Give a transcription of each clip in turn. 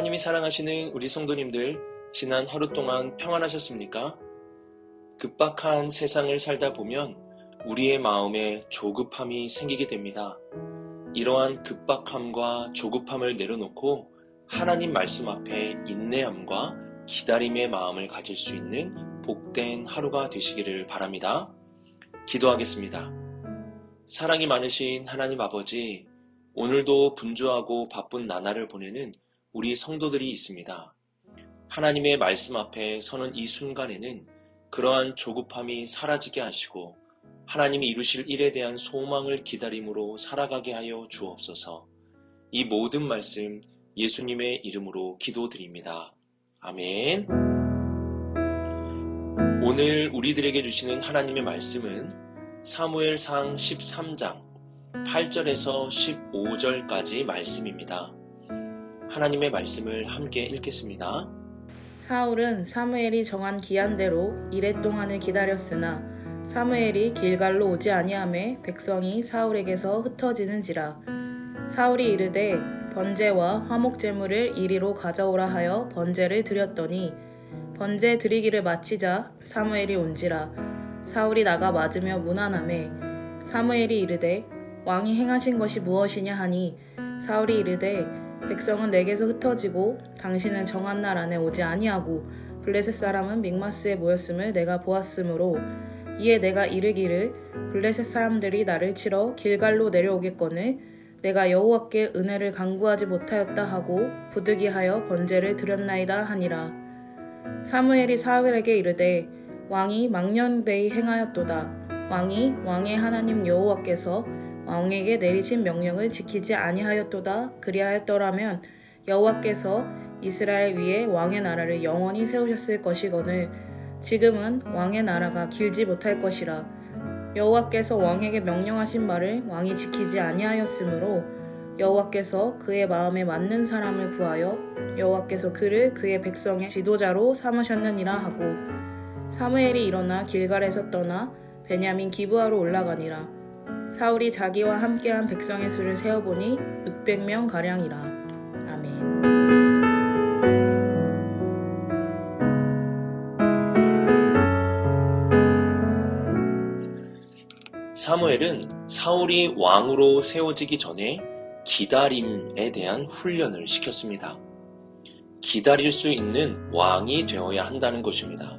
하나님이 사랑하시는 우리 성도님들, 지난 하루 동안 평안하셨습니까? 급박한 세상을 살다 보면 우리의 마음에 조급함이 생기게 됩니다. 이러한 급박함과 조급함을 내려놓고 하나님 말씀 앞에 인내함과 기다림의 마음을 가질 수 있는 복된 하루가 되시기를 바랍니다. 기도하겠습니다. 사랑이 많으신 하나님 아버지, 오늘도 분주하고 바쁜 나날을 보내는 우리 성도들이 있습니다. 하나님의 말씀 앞에 서는 이 순간에는 그러한 조급함이 사라지게 하시고 하나님이 이루실 일에 대한 소망을 기다림으로 살아가게 하여 주옵소서. 이 모든 말씀 예수님의 이름으로 기도드립니다. 아멘. 오늘 우리들에게 주시는 하나님의 말씀은 사무엘상 13장 8절에서 15절까지 말씀입니다. 하나님의 말씀을 함께 읽겠습니다. 사울은 사무엘이 정한 기한대로 이레 동안을 기다렸으나 사무엘이 길갈로 오지 아니하매 백성이 사울에게서 흩어지는지라. 사울이 이르되 번제와 화목제물을 이리로 가져오라 하여 번제를 드렸더니 번제 드리기를 마치자 사무엘이 온지라. 사울이 나가 맞으며 문안하매 사무엘이 이르되 왕이 행하신 것이 무엇이냐 하니 사울이 이르되 백성은 내게서 흩어지고 당신은 정한 날 안에 오지 아니하고 블레셋 사람은 mik마스에 모였음을 내가 보았으므로 이에 내가 이르기를 블레셋 사람들이 나를 치러 길갈로 내려오겠거늘 내가 여호와께 은혜를 간구하지 못하였다 하고 부득이하여 번제를 드렸나이다 하니라. 사무엘이 사울에게 이르되 왕이 망령되이 행하였도다. 왕이 왕의 하나님 여호와께서 왕에게 내리신 명령을 지키지 아니하였도다. 그리하였더라면 여호와께서 이스라엘 위에 왕의 나라를 영원히 세우셨을 것이거늘 지금은 왕의 나라가 길지 못할 것이라. 여호와께서 왕에게 명령하신 말을 왕이 지키지 아니하였으므로 여호와께서 그의 마음에 맞는 사람을 구하여 여호와께서 그를 그의 백성의 지도자로 삼으셨느니라 하고 사무엘이 일어나 길갈에서 떠나 베냐민 기브아로 올라가니라. 사울이 자기와 함께한 백성의 수를 세어보니 600명 가량이라. 아멘. 사무엘은 사울이 왕으로 세워지기 전에 기다림에 대한 훈련을 시켰습니다. 기다릴 수 있는 왕이 되어야 한다는 것입니다.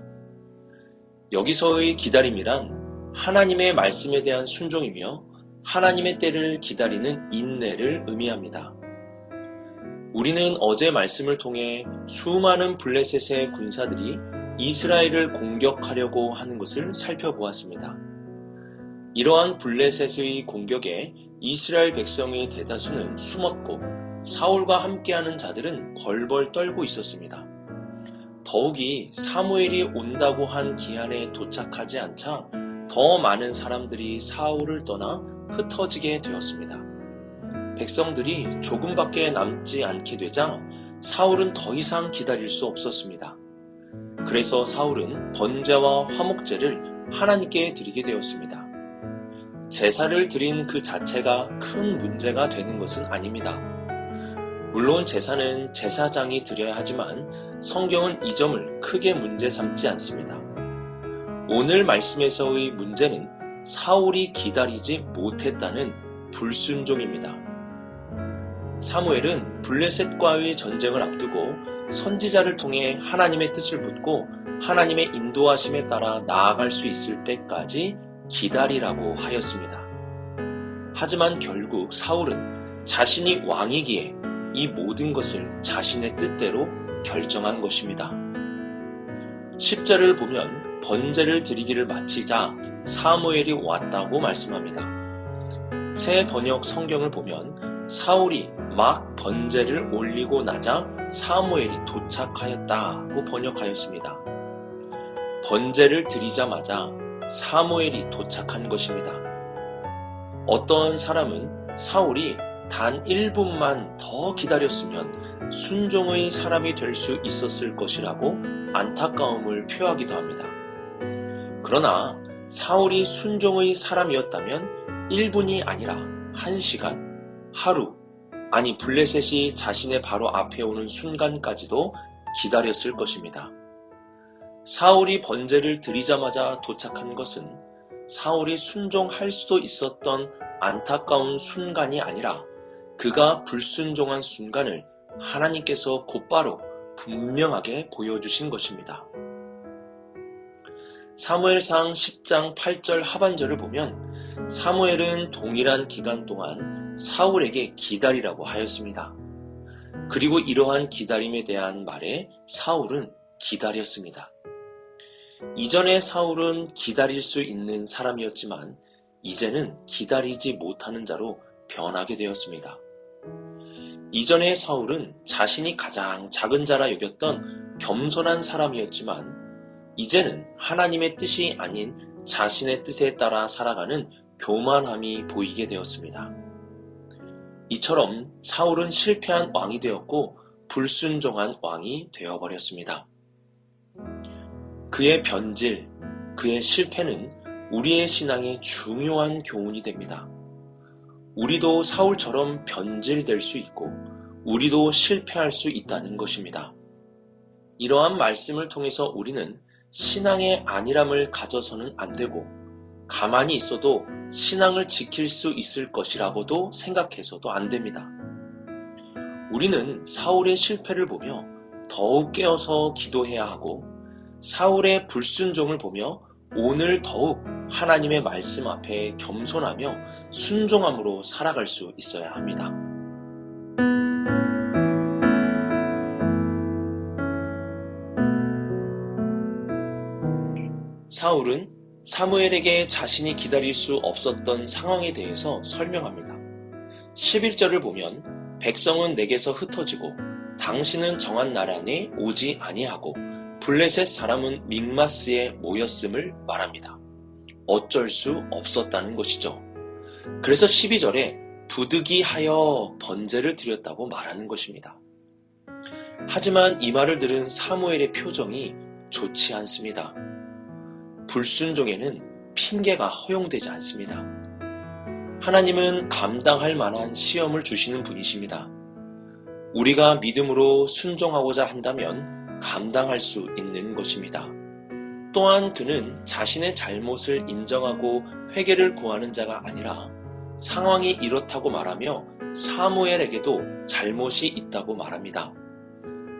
여기서의 기다림이란 하나님의 말씀에 대한 순종이며 하나님의 때를 기다리는 인내를 의미합니다. 우리는 어제 말씀을 통해 수많은 블레셋의 군사들이 이스라엘을 공격하려고 하는 것을 살펴보았습니다. 이러한 블레셋의 공격에 이스라엘 백성의 대다수는 숨었고 사울과 함께하는 자들은 벌벌 떨고 있었습니다. 더욱이 사무엘이 온다고 한 기한에 도착하지 않자 더 많은 사람들이 사울을 떠나 흩어지게 되었습니다. 백성들이 조금밖에 남지 않게 되자 사울은 더 이상 기다릴 수 없었습니다. 그래서 사울은 번제와 화목제를 하나님께 드리게 되었습니다. 제사를 드린 그 자체가 큰 문제가 되는 것은 아닙니다. 물론 제사는 제사장이 드려야 하지만 성경은 이 점을 크게 문제 삼지 않습니다. 오늘 말씀에서의 문제는 사울이 기다리지 못했다는 불순종입니다. 사무엘은 블레셋과의 전쟁을 앞두고 선지자를 통해 하나님의 뜻을 묻고 하나님의 인도하심에 따라 나아갈 수 있을 때까지 기다리라고 하였습니다. 하지만 결국 사울은 자신이 왕이기에 이 모든 것을 자신의 뜻대로 결정한 것입니다. 10절을 보면 번제를 드리기를 마치자 사무엘이 왔다고 말씀합니다. 새 번역 성경을 보면 사울이 막 번제를 올리고 나자 사무엘이 도착하였다고 번역하였습니다. 번제를 드리자마자 사무엘이 도착한 것입니다. 어떤 사람은 사울이 단 1분만 더 기다렸으면 순종의 사람이 될 수 있었을 것이라고 안타까움을 표하기도 합니다. 그러나 사울이 순종의 사람이었다면 1분이 아니라 1시간, 하루, 아니 블레셋이 자신의 바로 앞에 오는 순간까지도 기다렸을 것입니다. 사울이 번제를 드리자마자 도착한 것은 사울이 순종할 수도 있었던 안타까운 순간이 아니라 그가 불순종한 순간을 하나님께서 곧바로 분명하게 보여주신 것입니다. 사무엘상 10장 8절 하반절을 보면 사무엘은 동일한 기간 동안 사울에게 기다리라고 하였습니다. 그리고 이러한 기다림에 대한 말에 사울은 기다렸습니다. 이전에 사울은 기다릴 수 있는 사람이었지만 이제는 기다리지 못하는 자로 변하게 되었습니다. 이전에 사울은 자신이 가장 작은 자라 여겼던 겸손한 사람이었지만 이제는 하나님의 뜻이 아닌 자신의 뜻에 따라 살아가는 교만함이 보이게 되었습니다. 이처럼 사울은 실패한 왕이 되었고 불순종한 왕이 되어버렸습니다. 그의 변질, 그의 실패는 우리의 신앙에 중요한 교훈이 됩니다. 우리도 사울처럼 변질될 수 있고 우리도 실패할 수 있다는 것입니다. 이러한 말씀을 통해서 우리는 신앙의 안일함을 가져서는 안 되고 가만히 있어도 신앙을 지킬 수 있을 것이라고도 생각해서도 안 됩니다. 우리는 사울의 실패를 보며 더욱 깨어서 기도해야 하고 사울의 불순종을 보며 오늘 더욱 하나님의 말씀 앞에 겸손하며 순종함으로 살아갈 수 있어야 합니다. 사울은 사무엘에게 자신이 기다릴 수 없었던 상황에 대해서 설명합니다. 11절을 보면 백성은 내게서 흩어지고 당신은 정한 날 안에 오지 아니하고 블레셋 사람은 믹마스에 모였음을 말합니다. 어쩔 수 없었다는 것이죠. 그래서 12절에 부득이하여 번제를 드렸다고 말하는 것입니다. 하지만 이 말을 들은 사무엘의 표정이 좋지 않습니다. 불순종에는 핑계가 허용되지 않습니다. 하나님은 감당할 만한 시험을 주시는 분이십니다. 우리가 믿음으로 순종하고자 한다면 감당할 수 있는 것입니다. 또한 그는 자신의 잘못을 인정하고 회개를 구하는 자가 아니라 상황이 이렇다고 말하며 사무엘에게도 잘못이 있다고 말합니다.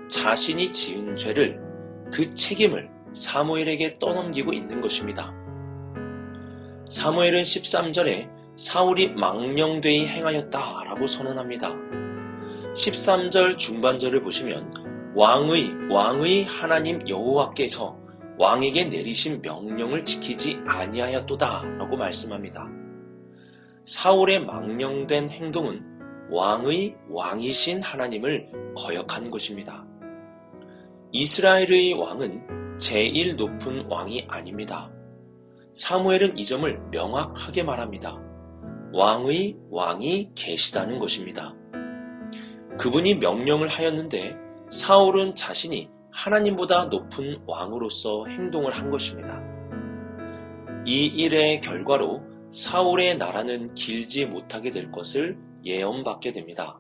자신이 지은 죄를, 그 책임을 사무엘에게 떠넘기고 있는 것입니다. 사무엘은 13절에 사울이 망령되이 행하였다라고 선언합니다. 13절 중반절을 보시면 왕의 하나님 여호와께서 왕에게 내리신 명령을 지키지 아니하였도다 라고 말씀합니다. 사울의 망령된 행동은 왕이신 하나님을 거역한 것입니다. 이스라엘의 왕은 제일 높은 왕이 아닙니다. 사무엘은 이 점을 명확하게 말합니다. 왕이 계시다는 것입니다. 그분이 명령을 하였는데 사울은 자신이 하나님보다 높은 왕으로서 행동을 한 것입니다. 이 일의 결과로 사울의 나라는 길지 못하게 될 것을 예언받게 됩니다.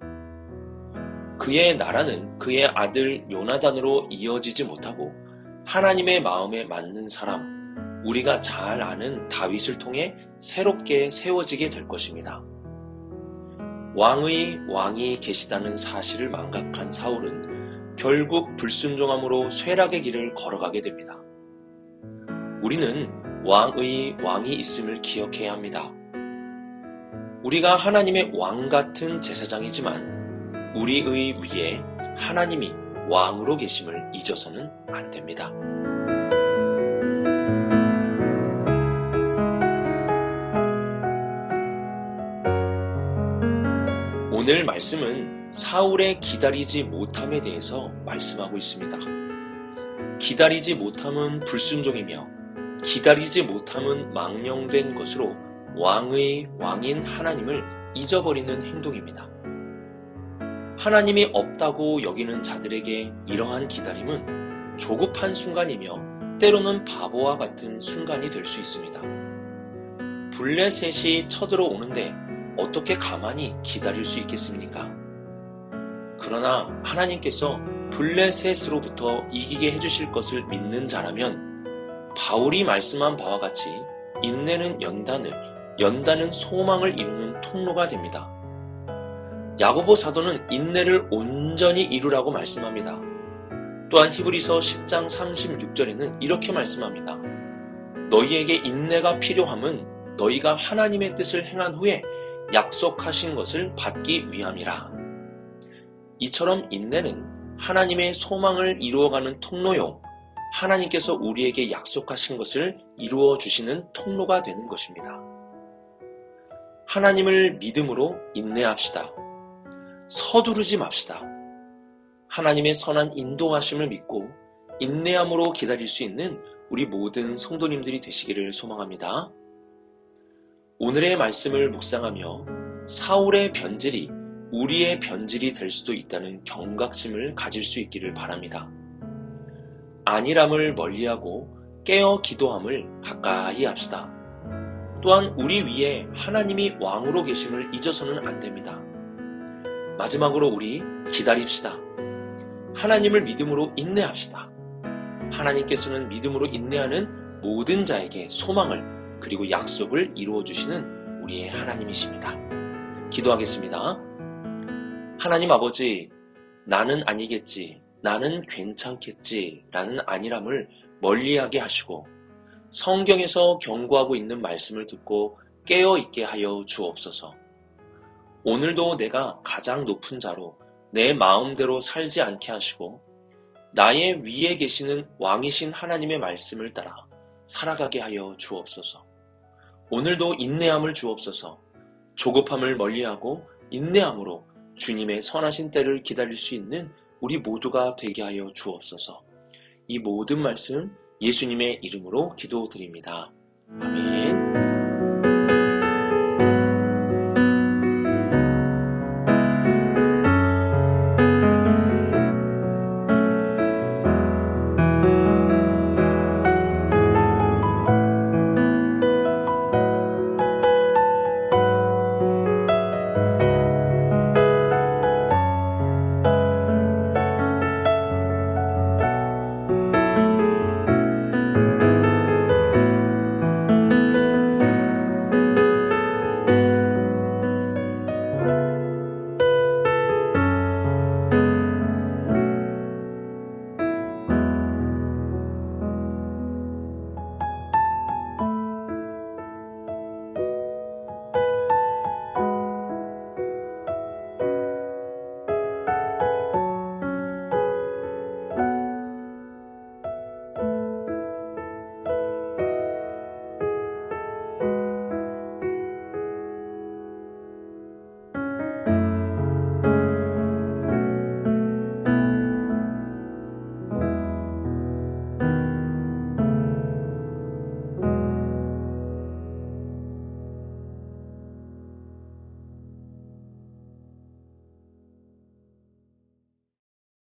그의 나라는 그의 아들 요나단으로 이어지지 못하고 하나님의 마음에 맞는 사람, 우리가 잘 아는 다윗을 통해 새롭게 세워지게 될 것입니다. 왕이 계시다는 사실을 망각한 사울은 결국 불순종함으로 쇠락의 길을 걸어가게 됩니다. 우리는 왕이 있음을 기억해야 합니다. 우리가 하나님의 왕 같은 제사장이지만 우리의 위에 하나님이 왕으로 계심을 잊어서는 안 됩니다. 오늘 말씀은 사울의 기다리지 못함에 대해서 말씀하고 있습니다. 기다리지 못함은 불순종이며 기다리지 못함은 망령된 것으로 왕인 하나님을 잊어버리는 행동입니다. 하나님이 없다고 여기는 자들에게 이러한 기다림은 조급한 순간이며 때로는 바보와 같은 순간이 될 수 있습니다. 블레셋이 쳐들어오는데 어떻게 가만히 기다릴 수 있겠습니까? 그러나 하나님께서 블레셋으로부터 이기게 해주실 것을 믿는 자라면 바울이 말씀한 바와 같이 인내는 연단은 소망을 이루는 통로가 됩니다. 야고보 사도는 인내를 온전히 이루라고 말씀합니다. 또한 히브리서 10장 36절에는 이렇게 말씀합니다. 너희에게 인내가 필요함은 너희가 하나님의 뜻을 행한 후에 약속하신 것을 받기 위함이라. 이처럼 인내는 하나님의 소망을 이루어가는 통로요, 하나님께서 우리에게 약속하신 것을 이루어 주시는 통로가 되는 것입니다. 하나님을 믿음으로 인내합시다. 서두르지 맙시다. 하나님의 선한 인도하심을 믿고 인내함으로 기다릴 수 있는 우리 모든 성도님들이 되시기를 소망합니다. 오늘의 말씀을 묵상하며 사울의 변질이 우리의 변질이 될 수도 있다는 경각심을 가질 수 있기를 바랍니다. 안일함을 멀리하고 깨어 기도함을 가까이 합시다. 또한 우리 위에 하나님이 왕으로 계심을 잊어서는 안 됩니다. 마지막으로 우리 기다립시다. 하나님을 믿음으로 인내합시다. 하나님께서는 믿음으로 인내하는 모든 자에게 소망을 그리고 약속을 이루어 주시는 우리의 하나님이십니다. 기도하겠습니다. 하나님 아버지, 나는 아니겠지, 나는 괜찮겠지 라는 안일함을 멀리하게 하시고 성경에서 경고하고 있는 말씀을 듣고 깨어있게 하여 주옵소서. 오늘도 내가 가장 높은 자로 내 마음대로 살지 않게 하시고 나의 위에 계시는 왕이신 하나님의 말씀을 따라 살아가게 하여 주옵소서. 오늘도 인내함을 주옵소서. 조급함을 멀리하고 인내함으로 주님의 선하신 때를 기다릴 수 있는 우리 모두가 되게 하여 주옵소서. 이 모든 말씀 예수님의 이름으로 기도드립니다. 아멘.